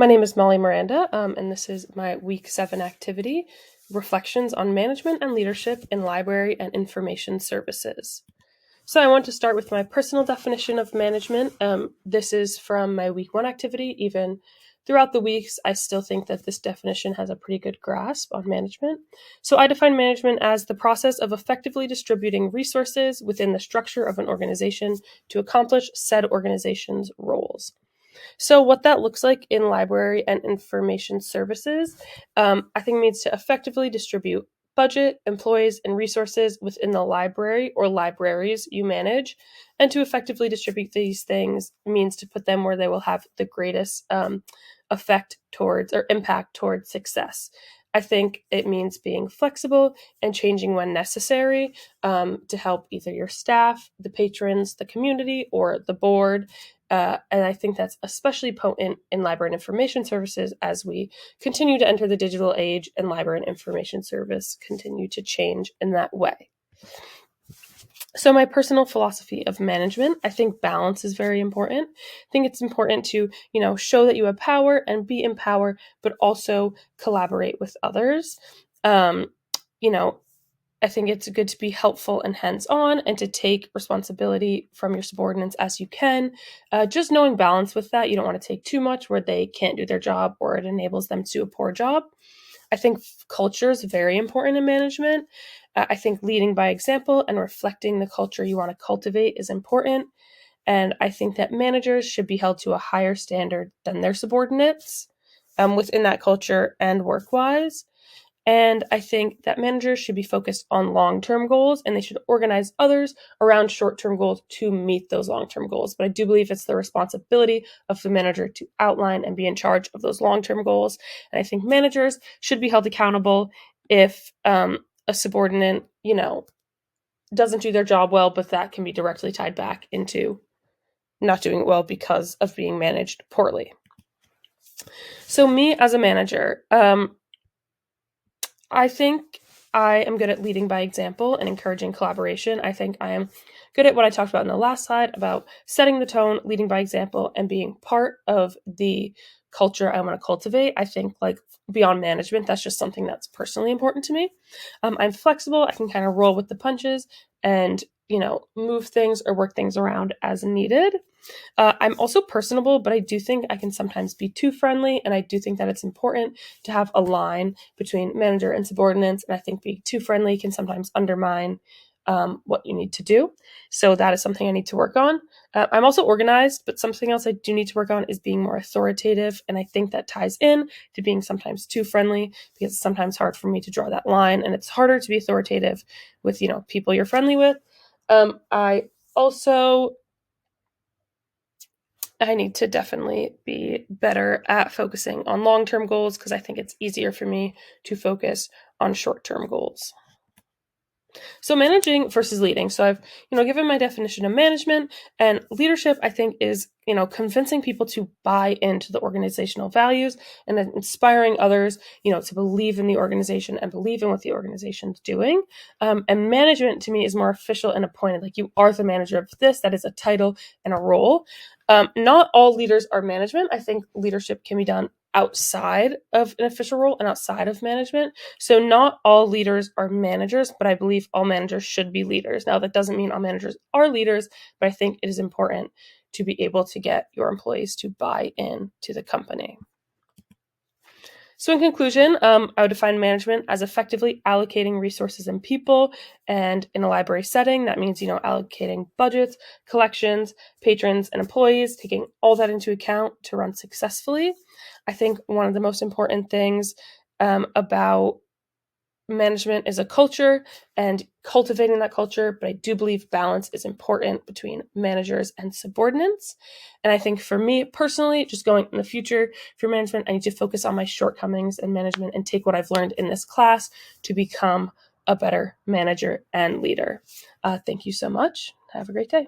My name is Molly Miranda, and this is my Week 7 activity, Reflections on Management and Leadership in Library and Information Services. So I want to start with my personal definition of management. This is from my Week 1 activity. Even throughout the weeks, I still think that this definition has a pretty good grasp on management. So I define management as the process of effectively distributing resources within the structure of an organization to accomplish said organization's roles. So what that looks like in library and information services, I think means to effectively distribute budget, employees, and resources within the library or libraries you manage. And to effectively distribute these things means to put them where they will have the greatest effect towards or impact towards success. I think it means being flexible and changing when necessary to help either your staff, the patrons, the community, or the board. And I think that's especially potent in library and information services as we continue to enter the digital age and library and information service continue to change in that way. So my personal philosophy of management, I think balance is very important. I think it's important to, show that you have power and be in power, but also collaborate with others. You know, I think it's good to be helpful and hands-on and to take responsibility from your subordinates as you can. Just knowing balance with that, you don't want to take too much where they can't do their job or it enables them to do a poor job. I think culture is very important in management. I think leading by example and reflecting the culture you want to cultivate is important. And I think that managers should be held to a higher standard than their subordinates within that culture and work-wise. And I think that managers should be focused on long-term goals and they should organize others around short-term goals to meet those long-term goals. But I do believe it's the responsibility of the manager to outline and be in charge of those long-term goals. And I think managers should be held accountable if a subordinate, doesn't do their job well, but that can be directly tied back into not doing it well because of being managed poorly. So me as a manager, I think I am good at leading by example and encouraging collaboration. I think I am good at what I talked about in the last slide about setting the tone, leading by example, and being part of the culture I want to cultivate. I think beyond management, that's just something that's personally important to me. I'm flexible. I can kind of roll with the punches and, move things or work things around as needed. I'm also personable, but I do think I can sometimes be too friendly, and I do think that it's important to have a line between manager and subordinates, and I think being too friendly can sometimes undermine what you need to do. So that is something I need to work on. I'm also organized, but something else I do need to work on is being more authoritative, and I think that ties in to being sometimes too friendly because it's sometimes hard for me to draw that line, and it's harder to be authoritative with, people you're friendly with. I need to definitely be better at focusing on long-term goals because I think it's easier for me to focus on short-term goals. So managing versus leading. So I've, given my definition of management, and leadership, I think, is, convincing people to buy into the organizational values and then inspiring others, to believe in the organization and believe in what the organization's doing. And management to me is more official and appointed. Like, you are the manager of this. That is a title and a role. Not all leaders are management. I think leadership can be done outside of an official role and outside of management. So not all leaders are managers, but I believe all managers should be leaders. Now, that doesn't mean all managers are leaders, but I think it is important to be able to get your employees to buy in to the company. So in conclusion, I would define management as effectively allocating resources and people. And in a library setting, that means, allocating budgets, collections, patrons, and employees, taking all that into account to run successfully. I think one of the most important things about management is a culture and cultivating that culture, but I do believe balance is important between managers and subordinates. And I think for me personally, just going in the future for management, I need to focus on my shortcomings in management and take what I've learned in this class to become a better manager and leader. Thank you so much. Have a great day.